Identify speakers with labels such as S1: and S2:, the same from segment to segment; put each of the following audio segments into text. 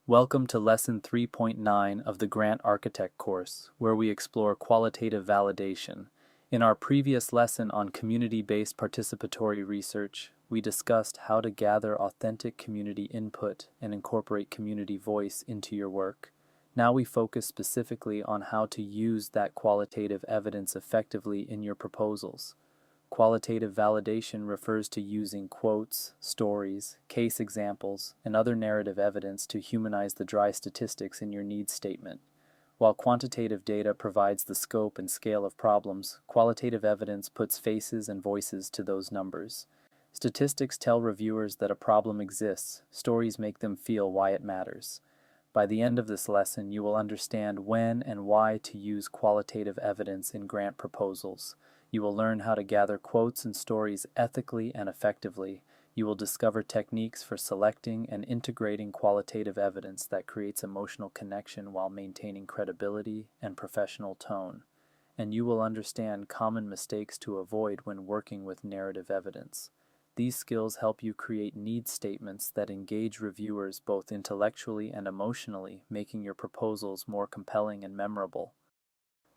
S1: Welcome to Lesson 3.9 of the Grant Architect course, where we explore qualitative validation. In our previous lesson on community-based participatory research, we discussed how to gather authentic community input and incorporate community voice into your work. Now we focus specifically on how to use that qualitative evidence effectively in your proposals. Qualitative validation refers to using quotes, stories, case examples, and other narrative evidence to humanize the dry statistics in your needs statement. While quantitative data provides the scope and scale of problems, qualitative evidence puts faces and voices to those numbers. Statistics tell reviewers that a problem exists, stories make them feel why it matters. By the end of this lesson, you will understand when and why to use qualitative evidence in grant proposals. You will learn how to gather quotes and stories ethically and effectively. You will discover techniques for selecting and integrating qualitative evidence that creates emotional connection while maintaining credibility and professional tone. And you will understand common mistakes to avoid when working with narrative evidence. These skills help you create needs statements that engage reviewers both intellectually and emotionally, making your proposals more compelling and memorable.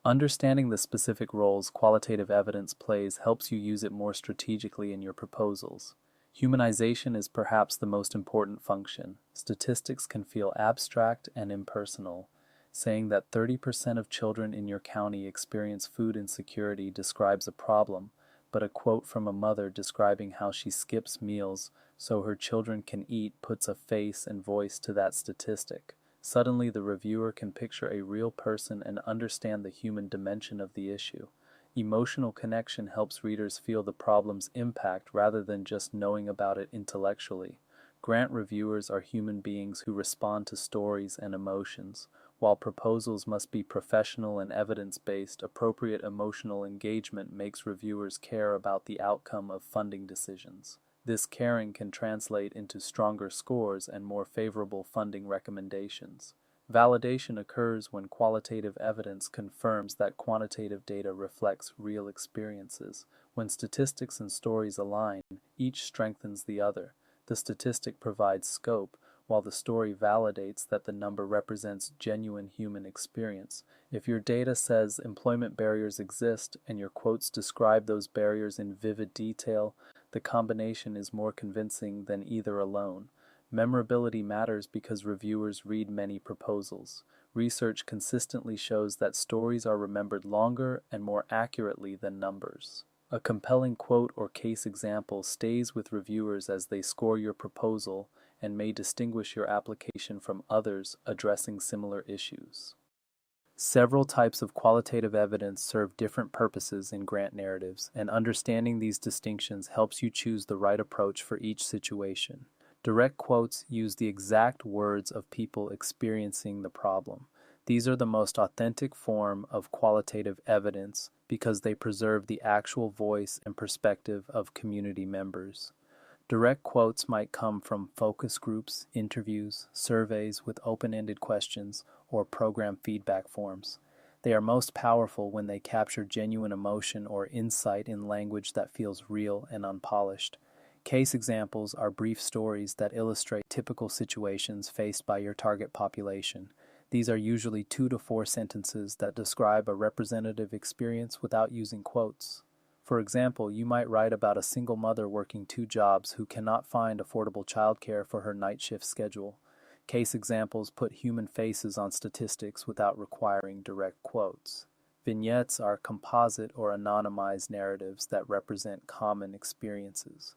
S1: Understanding the specific roles qualitative evidence plays helps you use it more strategically in your proposals. Humanization is perhaps the most important function. Statistics can feel abstract and impersonal. Saying that 30% of children in your county experience food insecurity describes a problem, but a quote from a mother describing how she skips meals so her children can eat puts a face and voice to that statistic. Suddenly, the reviewer can picture a real person and understand the human dimension of the issue. Emotional connection helps readers feel the problem's impact rather than just knowing about it intellectually. Grant reviewers are human beings who respond to stories and emotions. While proposals must be professional and evidence-based, appropriate emotional engagement makes reviewers care about the outcome of funding decisions. This caring can translate into stronger scores and more favorable funding recommendations. Validation occurs when qualitative evidence confirms that quantitative data reflects real experiences. When statistics and stories align, each strengthens the other. The statistic provides scope, while the story validates that the number represents genuine human experience. If your data says employment barriers exist and your quotes describe those barriers in vivid detail, the combination is more convincing than either alone. Memorability matters because reviewers read many proposals. Research consistently shows that stories are remembered longer and more accurately than numbers. A compelling quote or case example stays with reviewers as they score your proposal and may distinguish your application from others addressing similar issues. Several types of qualitative evidence serve different purposes in grant narratives, and understanding these distinctions helps you choose the right approach for each situation. Direct quotes use the exact words of people experiencing the problem. These are the most authentic form of qualitative evidence because they preserve the actual voice and perspective of community members. Direct quotes might come from focus groups, interviews, surveys with open-ended questions, or program feedback forms. They are most powerful when they capture genuine emotion or insight in language that feels real and unpolished. Case examples are brief stories that illustrate typical situations faced by your target population. These are usually 2 to 4 sentences that describe a representative experience without using quotes. For example, you might write about a single mother working 2 jobs who cannot find affordable childcare for her night shift schedule. Case examples put human faces on statistics without requiring direct quotes. Vignettes are composite or anonymized narratives that represent common experiences.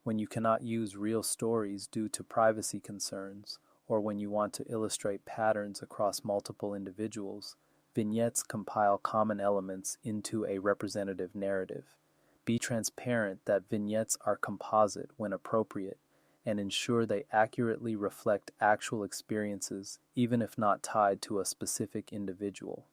S1: When you cannot use real stories due to privacy concerns, or when you want to illustrate patterns across multiple individuals, vignettes compile common elements into a representative narrative. Be transparent that vignettes are composite when appropriate, and ensure they accurately reflect actual experiences, even if not tied to a specific individual.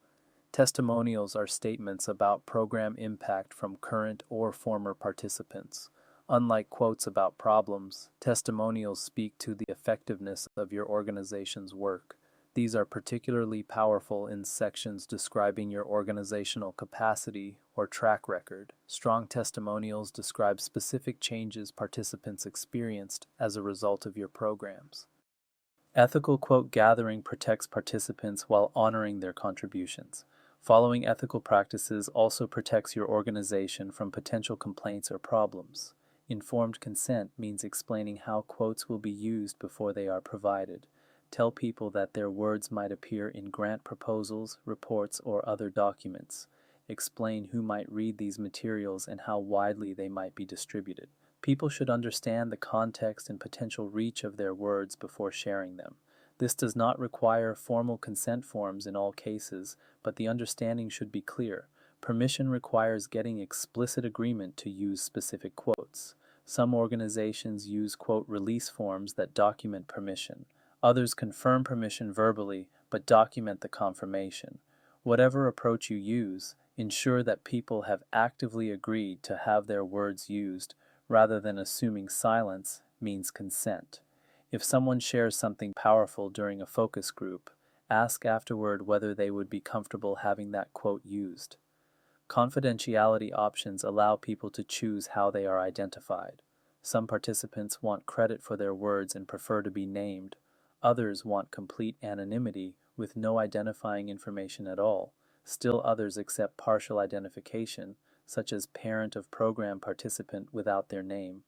S1: Testimonials are statements about program impact from current or former participants. Unlike quotes about problems, testimonials speak to the effectiveness of your organization's work. These are particularly powerful in sections describing your organizational capacity or track record. Strong testimonials describe specific changes participants experienced as a result of your programs. Ethical quote gathering protects participants while honoring their contributions. Following ethical practices also protects your organization from potential complaints or problems. Informed consent means explaining how quotes will be used before they are provided. Tell people that their words might appear in grant proposals, reports, or other documents. Explain who might read these materials and how widely they might be distributed. People should understand the context and potential reach of their words before sharing them. This does not require formal consent forms in all cases, but the understanding should be clear. Permission requires getting explicit agreement to use specific quotes. Some organizations use quote release forms that document permission. Others confirm permission verbally, but document the confirmation. Whatever approach you use, ensure that people have actively agreed to have their words used, rather than assuming silence means consent. If someone shares something powerful during a focus group, ask afterward whether they would be comfortable having that quote used. Confidentiality options allow people to choose how they are identified. Some participants want credit for their words and prefer to be named. Others want complete anonymity with no identifying information at all. Still others accept partial identification, such as parent of program participant without their name.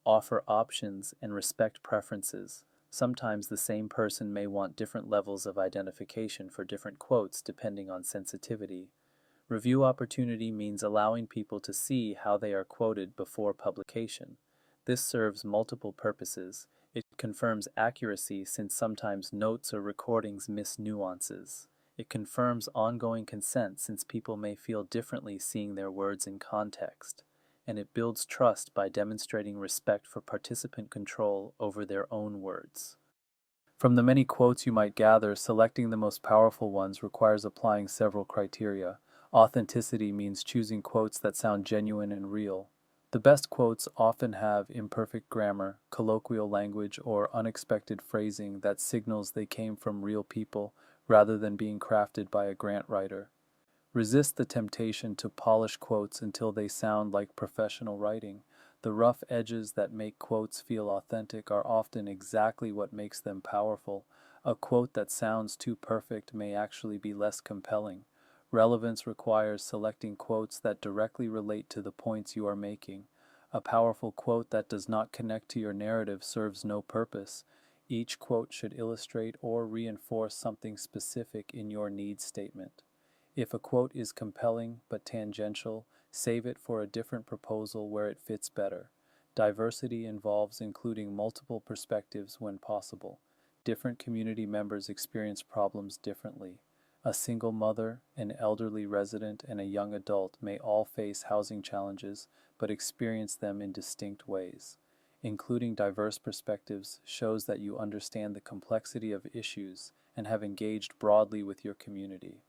S1: Offer options and respect preferences. Sometimes the same person may want different levels of identification for different quotes depending on sensitivity. Review opportunity means allowing people to see how they are quoted before publication. This serves multiple purposes. It confirms accuracy since sometimes notes or recordings miss nuances. It confirms ongoing consent since people may feel differently seeing their words in context. And it builds trust by demonstrating respect for participant control over their own words. From the many quotes you might gather, selecting the most powerful ones requires applying several criteria. Authenticity means choosing quotes that sound genuine and real. The best quotes often have imperfect grammar, colloquial language, or unexpected phrasing that signals they came from real people rather than being crafted by a grant writer. Resist the temptation to polish quotes until they sound like professional writing. The rough edges that make quotes feel authentic are often exactly what makes them powerful. A quote that sounds too perfect may actually be less compelling. Relevance requires selecting quotes that directly relate to the points you are making. A powerful quote that does not connect to your narrative serves no purpose. Each quote should illustrate or reinforce something specific in your needs statement. If a quote is compelling but tangential, save it for a different proposal where it fits better. Diversity involves including multiple perspectives when possible. Different community members experience problems differently. A single mother, an elderly resident, and a young adult may all face housing challenges, but experience them in distinct ways. Including diverse perspectives shows that you understand the complexity of issues and have engaged broadly with your community.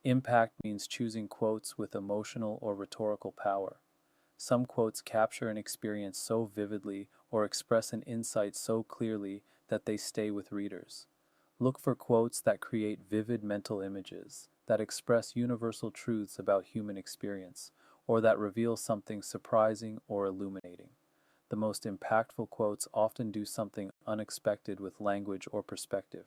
S1: Impact means choosing quotes with emotional or rhetorical power. Some quotes capture an experience so vividly or express an insight so clearly that they stay with readers. Look for quotes that create vivid mental images, that express universal truths about human experience, or that reveal something surprising or illuminating. The most impactful quotes often do something unexpected with language or perspective.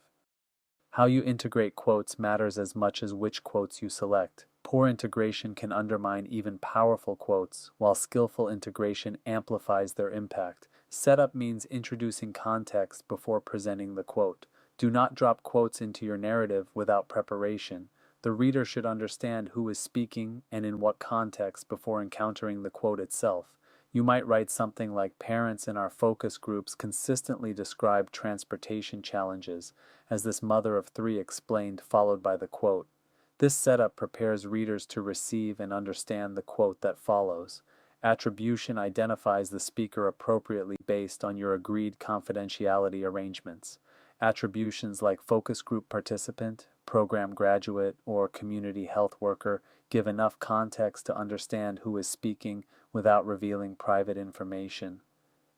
S1: How you integrate quotes matters as much as which quotes you select. Poor integration can undermine even powerful quotes, while skillful integration amplifies their impact. Setup means introducing context before presenting the quote. Do not drop quotes into your narrative without preparation. The reader should understand who is speaking and in what context before encountering the quote itself. You might write something like, "Parents in our focus groups consistently describe transportation challenges," as this mother of three explained, followed by the quote. This setup prepares readers to receive and understand the quote that follows. Attribution identifies the speaker appropriately based on your agreed confidentiality arrangements. Attributions like focus group participant, program graduate, or community health worker give enough context to understand who is speaking without revealing private information.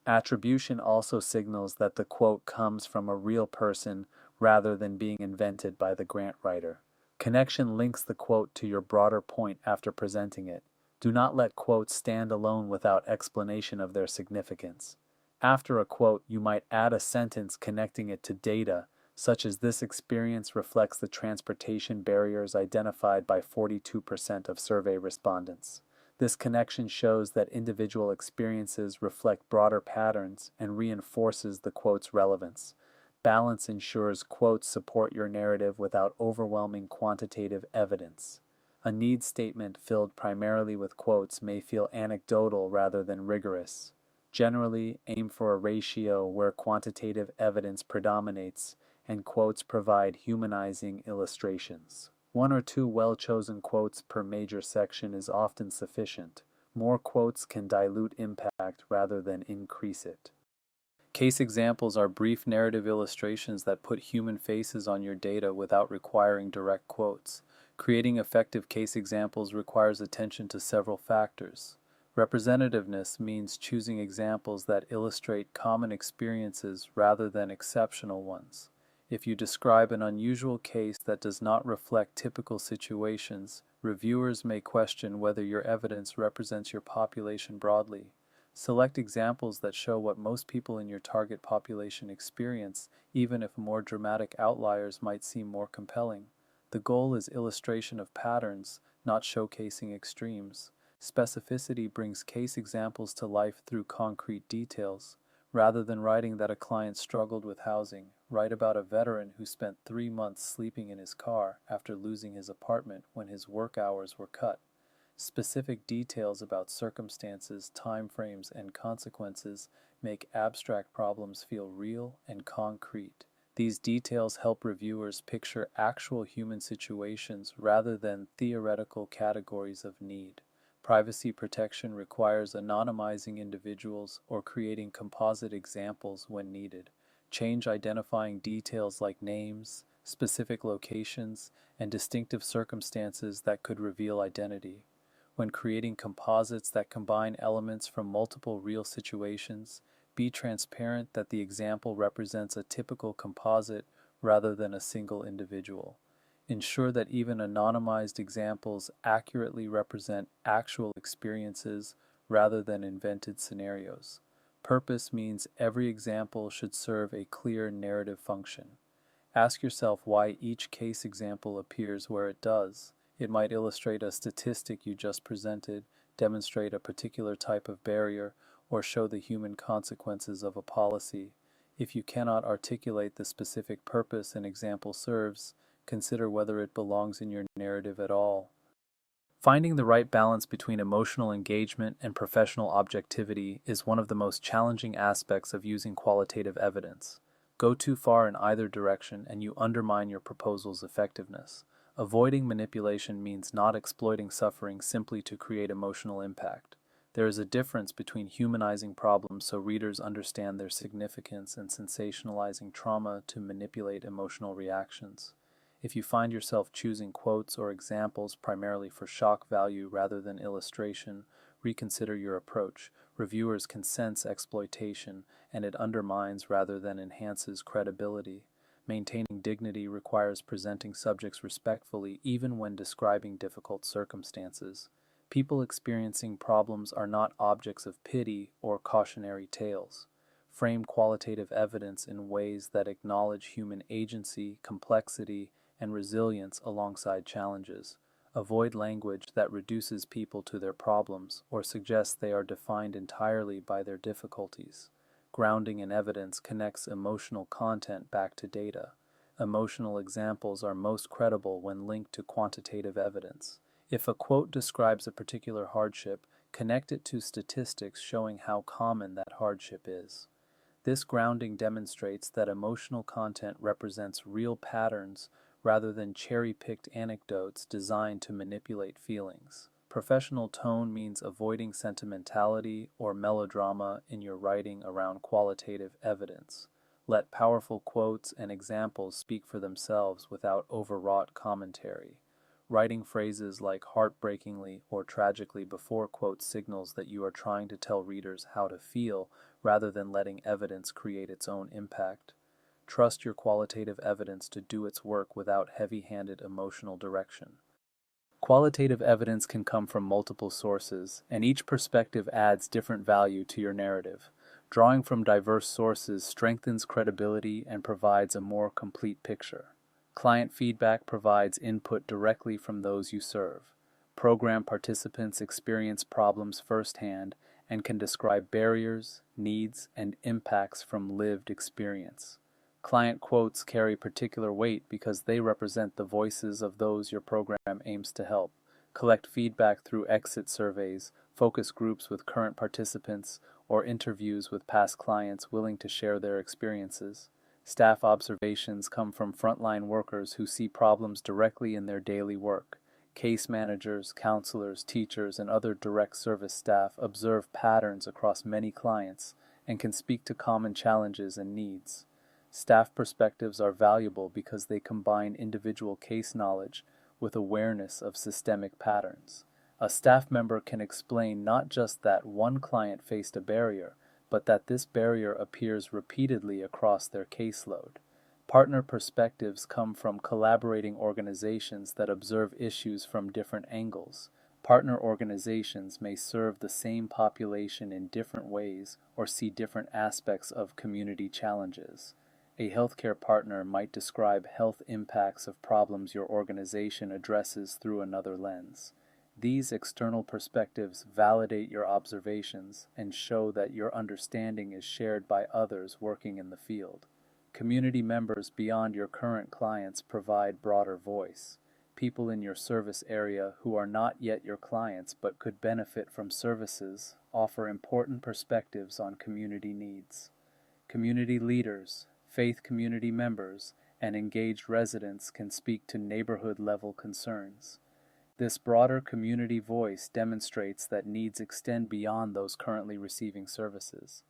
S1: Attribution also signals that the quote comes from a real person rather than being invented by the grant writer. Connection links the quote to your broader point after presenting it. Do not let quotes stand alone without explanation of their significance. After a quote, you might add a sentence connecting it to data, such as this experience reflects the transportation barriers identified by 42% of survey respondents. This connection shows that individual experiences reflect broader patterns and reinforces the quote's relevance. Balance ensures quotes support your narrative without overwhelming quantitative evidence. A need statement filled primarily with quotes may feel anecdotal rather than rigorous. Generally, aim for a ratio where quantitative evidence predominates and quotes provide humanizing illustrations. One or two well-chosen quotes per major section is often sufficient. More quotes can dilute impact rather than increase it. Case examples are brief narrative illustrations that put human faces on your data without requiring direct quotes. Creating effective case examples requires attention to several factors. Representativeness means choosing examples that illustrate common experiences rather than exceptional ones. If you describe an unusual case that does not reflect typical situations, reviewers may question whether your evidence represents your population broadly. Select examples that show what most people in your target population experience, even if more dramatic outliers might seem more compelling. The goal is illustration of patterns, not showcasing extremes. Specificity brings case examples to life through concrete details. Rather than writing that a client struggled with housing, write about a veteran who spent 3 months sleeping in his car after losing his apartment when his work hours were cut. Specific details about circumstances, timeframes, and consequences make abstract problems feel real and concrete. These details help reviewers picture actual human situations rather than theoretical categories of need. Privacy protection requires anonymizing individuals or creating composite examples when needed. Change identifying details like names, specific locations, and distinctive circumstances that could reveal identity. When creating composites that combine elements from multiple real situations, be transparent that the example represents a typical composite rather than a single individual. Ensure that even anonymized examples accurately represent actual experiences rather than invented scenarios. Purpose means every example should serve a clear narrative function. Ask yourself why each case example appears where it does. It might illustrate a statistic you just presented, demonstrate a particular type of barrier, or show the human consequences of a policy. If you cannot articulate the specific purpose an example serves, consider whether it belongs in your narrative at all. Finding the right balance between emotional engagement and professional objectivity is one of the most challenging aspects of using qualitative evidence. Go too far in either direction and you undermine your proposal's effectiveness. Avoiding manipulation means not exploiting suffering simply to create emotional impact. There is a difference between humanizing problems so readers understand their significance and sensationalizing trauma to manipulate emotional reactions. If you find yourself choosing quotes or examples primarily for shock value rather than illustration, reconsider your approach. Reviewers can sense exploitation, and it undermines rather than enhances credibility. Maintaining dignity requires presenting subjects respectfully even when describing difficult circumstances. People experiencing problems are not objects of pity or cautionary tales. Frame qualitative evidence in ways that acknowledge human agency, complexity, and resilience alongside challenges. Avoid language that reduces people to their problems or suggests they are defined entirely by their difficulties. Grounding in evidence connects emotional content back to data. Emotional examples are most credible when linked to quantitative evidence. If a quote describes a particular hardship, connect it to statistics showing how common that hardship is. This grounding demonstrates that emotional content represents real patterns rather than cherry-picked anecdotes designed to manipulate feelings. Professional tone means avoiding sentimentality or melodrama in your writing around qualitative evidence. Let powerful quotes and examples speak for themselves without overwrought commentary. Writing phrases like heartbreakingly or tragically before quotes signals that you are trying to tell readers how to feel rather than letting evidence create its own impact. Trust your qualitative evidence to do its work without heavy-handed emotional direction. Qualitative evidence can come from multiple sources, and each perspective adds different value to your narrative. Drawing from diverse sources strengthens credibility and provides a more complete picture. Client feedback provides input directly from those you serve. Program participants experience problems firsthand and can describe barriers, needs, and impacts from lived experience. Client quotes carry particular weight because they represent the voices of those your program aims to help. Collect feedback through exit surveys, focus groups with current participants, or interviews with past clients willing to share their experiences. Staff observations come from frontline workers who see problems directly in their daily work. Case managers, counselors, teachers, and other direct service staff observe patterns across many clients and can speak to common challenges and needs. Staff perspectives are valuable because they combine individual case knowledge with awareness of systemic patterns. A staff member can explain not just that one client faced a barrier, but that this barrier appears repeatedly across their caseload. Partner perspectives come from collaborating organizations that observe issues from different angles. Partner organizations may serve the same population in different ways or see different aspects of community challenges. A healthcare partner might describe health impacts of problems your organization addresses through another lens. These external perspectives validate your observations and show that your understanding is shared by others working in the field. Community members beyond your current clients provide broader voice. People in your service area who are not yet your clients but could benefit from services offer important perspectives on community needs. Community leaders, faith community members, and engaged residents can speak to neighborhood-level concerns. This broader community voice demonstrates that needs extend beyond those currently receiving services.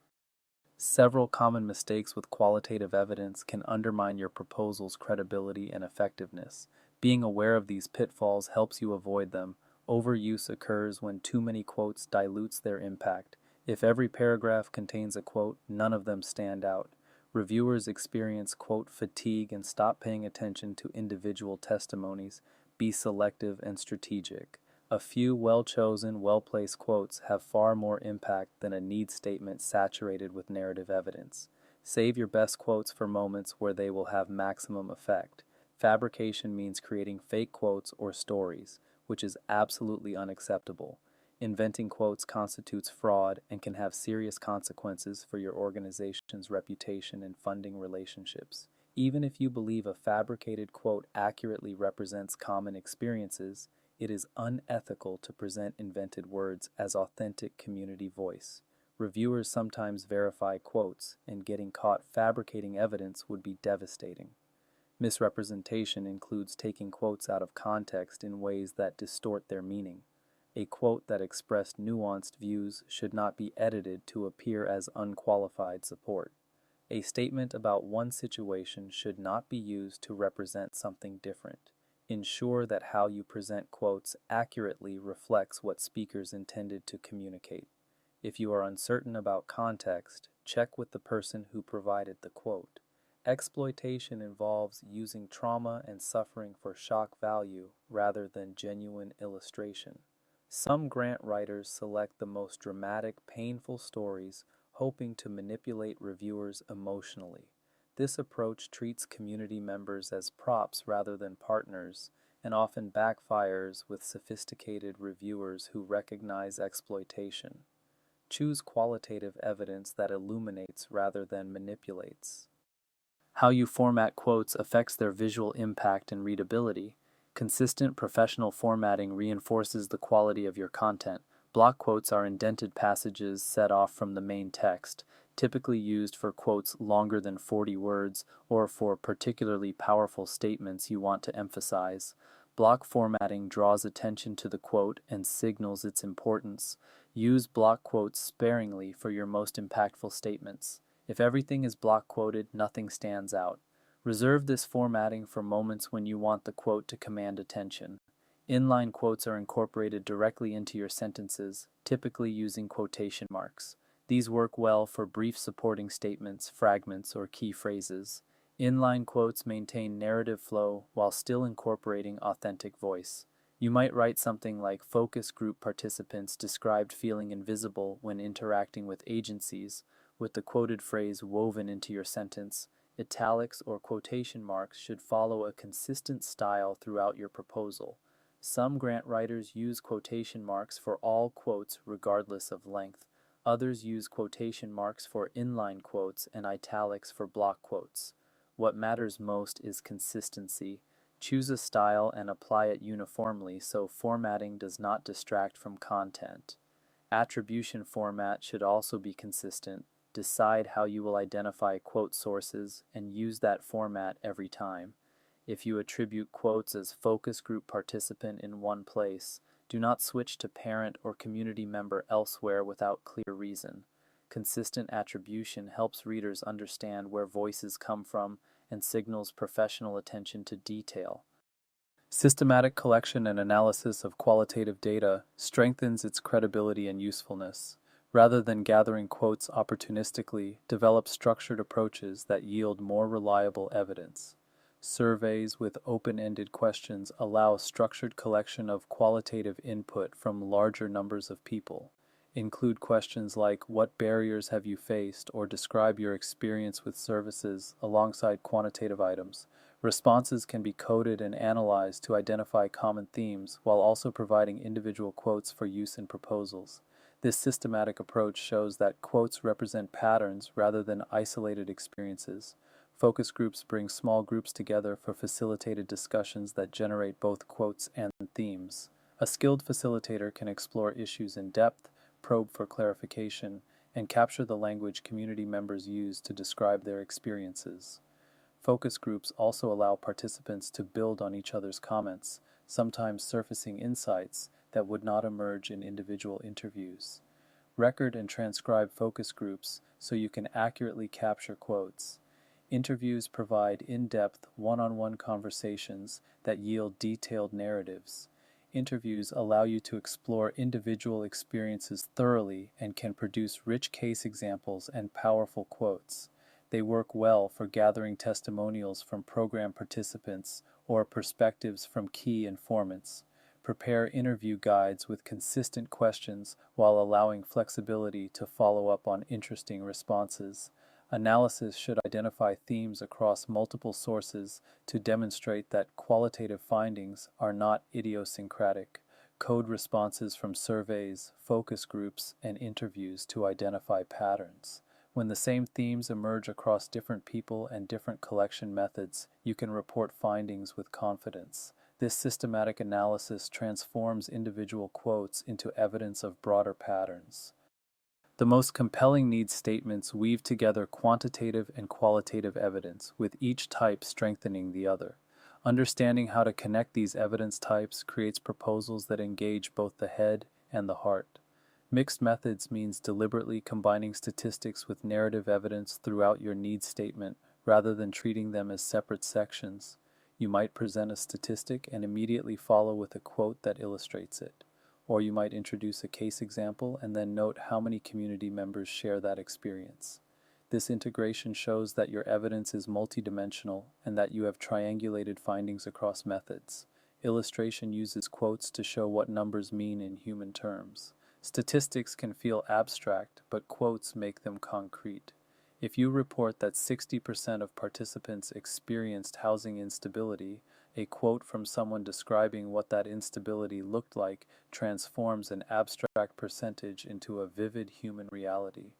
S1: Several common mistakes with qualitative evidence can undermine your proposal's credibility and effectiveness. Being aware of these pitfalls helps you avoid them. Overuse occurs when too many quotes dilutes their impact. If every paragraph contains a quote, none of them stand out. Reviewers experience quote fatigue and stop paying attention to individual testimonies. Be selective and strategic. A few well-chosen, well-placed quotes have far more impact than a needs statement saturated with narrative evidence. Save your best quotes for moments where they will have maximum effect. Fabrication means creating fake quotes or stories, which is absolutely unacceptable. Inventing quotes constitutes fraud and can have serious consequences for your organization's reputation and funding relationships. Even if you believe a fabricated quote accurately represents common experiences, it is unethical to present invented words as authentic community voice. Reviewers sometimes verify quotes, and getting caught fabricating evidence would be devastating. Misrepresentation includes taking quotes out of context in ways that distort their meaning. A quote that expressed nuanced views should not be edited to appear as unqualified support. A statement about one situation should not be used to represent something different. Ensure that how you present quotes accurately reflects what speakers intended to communicate. If you are uncertain about context, check with the person who provided the quote. Exploitation involves using trauma and suffering for shock value rather than genuine illustration. Some grant writers select the most dramatic, painful stories, hoping to manipulate reviewers emotionally. This approach treats community members as props rather than partners, and often backfires with sophisticated reviewers who recognize exploitation. Choose qualitative evidence that illuminates rather than manipulates. How you format quotes affects their visual impact and readability. Consistent professional formatting reinforces the quality of your content. Block quotes are indented passages set off from the main text, typically used for quotes longer than 40 words or for particularly powerful statements you want to emphasize. Block formatting draws attention to the quote and signals its importance. Use block quotes sparingly for your most impactful statements. If everything is block quoted, nothing stands out. Reserve this formatting for moments when you want the quote to command attention. Inline quotes are incorporated directly into your sentences, typically using quotation marks. These work well for brief supporting statements, fragments, or key phrases. Inline quotes maintain narrative flow while still incorporating authentic voice. You might write something like focus group participants described feeling invisible when interacting with agencies, with the quoted phrase woven into your sentence. Italics or quotation marks should follow a consistent style throughout your proposal. Some grant writers use quotation marks for all quotes regardless of length. Others use quotation marks for inline quotes and italics for block quotes. What matters most is consistency. Choose a style and apply it uniformly so formatting does not distract from content. Attribution format should also be consistent. Decide how you will identify quote sources and use that format every time. If you attribute quotes as focus group participant in one place, do not switch to parent or community member elsewhere without clear reason. Consistent attribution helps readers understand where voices come from and signals professional attention to detail. Systematic collection and analysis of qualitative data strengthens its credibility and usefulness. Rather than gathering quotes opportunistically, develop structured approaches that yield more reliable evidence. Surveys with open-ended questions allow structured collection of qualitative input from larger numbers of people. Include questions like what barriers have you faced or describe your experience with services alongside quantitative items. Responses can be coded and analyzed to identify common themes while also providing individual quotes for use in proposals. This systematic approach shows that quotes represent patterns rather than isolated experiences. Focus groups bring small groups together for facilitated discussions that generate both quotes and themes. A skilled facilitator can explore issues in depth, probe for clarification, and capture the language community members use to describe their experiences. Focus groups also allow participants to build on each other's comments, sometimes surfacing insights that would not emerge in individual interviews. Record and transcribe focus groups so you can accurately capture quotes. Interviews provide in-depth, one-on-one conversations that yield detailed narratives. Interviews allow you to explore individual experiences thoroughly and can produce rich case examples and powerful quotes. They work well for gathering testimonials from program participants or perspectives from key informants. Prepare interview guides with consistent questions while allowing flexibility to follow up on interesting responses. Analysis should identify themes across multiple sources to demonstrate that qualitative findings are not idiosyncratic. Code responses from surveys, focus groups, and interviews to identify patterns. When the same themes emerge across different people and different collection methods, you can report findings with confidence. This systematic analysis transforms individual quotes into evidence of broader patterns. The most compelling needs statements weave together quantitative and qualitative evidence, with each type strengthening the other. Understanding how to connect these evidence types creates proposals that engage both the head and the heart. Mixed methods means deliberately combining statistics with narrative evidence throughout your needs statement rather than treating them as separate sections. You might present a statistic and immediately follow with a quote that illustrates it. Or you might introduce a case example and then note how many community members share that experience. This integration shows that your evidence is multidimensional and that you have triangulated findings across methods. Illustration uses quotes to show what numbers mean in human terms. Statistics can feel abstract, but quotes make them concrete. If you report that 60% of participants experienced housing instability, a quote from someone describing what that instability looked like transforms an abstract percentage into a vivid human reality.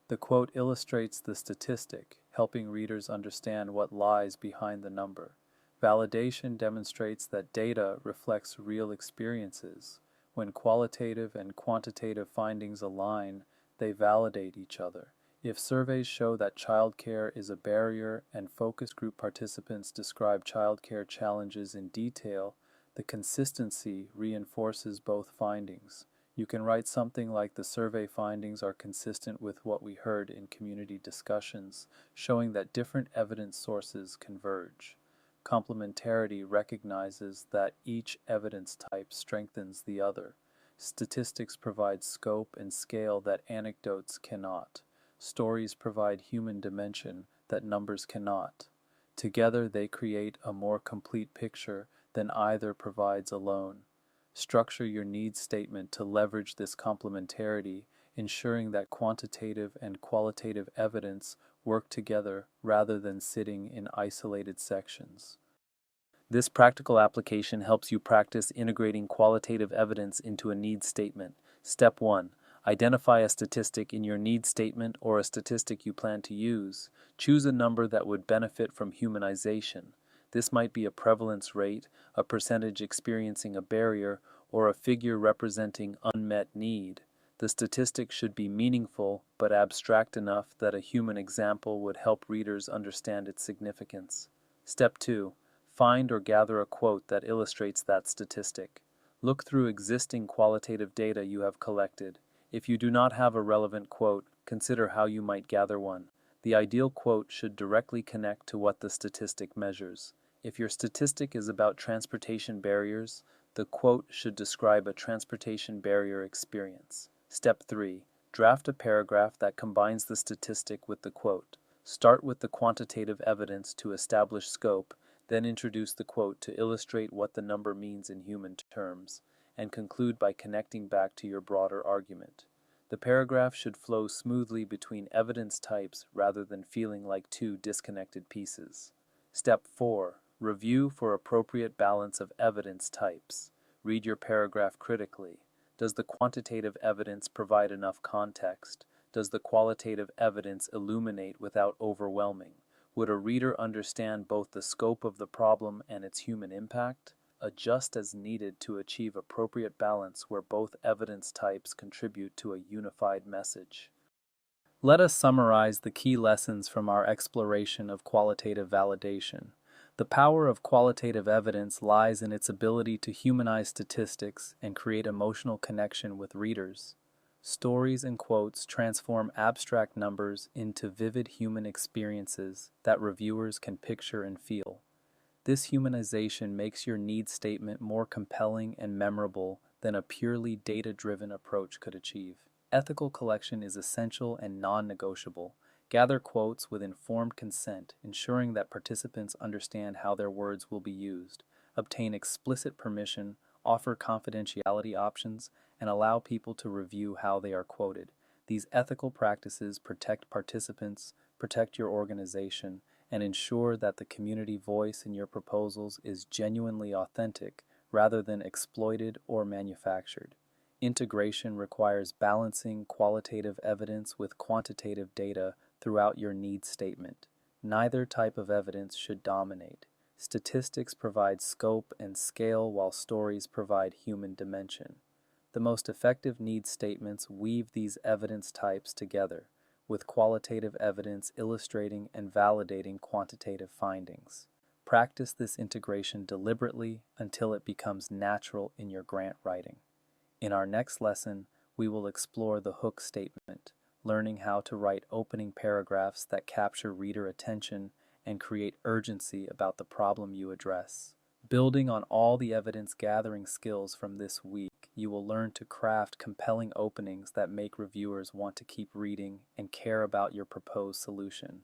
S1: The quote illustrates the statistic, helping readers understand what lies behind the number. Validation demonstrates that data reflects real experiences. When qualitative and quantitative findings align, they validate each other. If surveys show that childcare is a barrier and focus group participants describe childcare challenges in detail, the consistency reinforces both findings. You can write something like the survey findings are consistent with what we heard in community discussions, showing that different evidence sources converge. Complementarity recognizes that each evidence type strengthens the other. Statistics provide scope and scale that anecdotes cannot. Stories provide human dimension that numbers cannot. Together they create a more complete picture than either provides alone. Structure your needs statement to leverage this complementarity ensuring that quantitative and qualitative evidence work together rather than sitting in isolated sections. This practical application helps you practice integrating qualitative evidence into a needs statement. Step 1. Identify a statistic in your needs statement or a statistic you plan to use. Choose a number that would benefit from humanization. This might be a prevalence rate, a percentage experiencing a barrier, or a figure representing unmet need. The statistic should be meaningful but abstract enough that a human example would help readers understand its significance. Step 2. Find or gather a quote that illustrates that statistic. Look through existing qualitative data you have collected. If you do not have a relevant quote, consider how you might gather one. The ideal quote should directly connect to what the statistic measures. If your statistic is about transportation barriers, the quote should describe a transportation barrier experience. Step 3. Draft a paragraph that combines the statistic with the quote. Start with the quantitative evidence to establish scope, then introduce the quote to illustrate what the number means in human terms, and conclude by connecting back to your broader argument. The paragraph should flow smoothly between evidence types rather than feeling like two disconnected pieces. Step 4. Review for appropriate balance of evidence types. Read your paragraph critically. Does the quantitative evidence provide enough context? Does the qualitative evidence illuminate without overwhelming? Would a reader understand both the scope of the problem and its human impact? Adjust as needed to achieve appropriate balance where both evidence types contribute to a unified message. Let us summarize the key lessons from our exploration of qualitative validation. The power of qualitative evidence lies in its ability to humanize statistics and create emotional connection with readers. Stories and quotes transform abstract numbers into vivid human experiences that reviewers can picture and feel. This humanization makes your needs statement more compelling and memorable than a purely data-driven approach could achieve. Ethical collection is essential and non-negotiable. Gather quotes with informed consent, ensuring that participants understand how their words will be used. Obtain explicit permission, offer confidentiality options, and allow people to review how they are quoted. These ethical practices protect participants, protect your organization, and ensure that the community voice in your proposals is genuinely authentic rather than exploited or manufactured. Integration requires balancing qualitative evidence with quantitative data throughout your needs statement. Neither type of evidence should dominate. Statistics provide scope and scale while stories provide human dimension. The most effective needs statements weave these evidence types together, with qualitative evidence illustrating and validating quantitative findings. Practice this integration deliberately until it becomes natural in your grant writing. In our next lesson, we will explore the hook statement, learning how to write opening paragraphs that capture reader attention and create urgency about the problem you address. Building on all the evidence gathering skills from this week, you will learn to craft compelling openings that make reviewers want to keep reading and care about your proposed solution.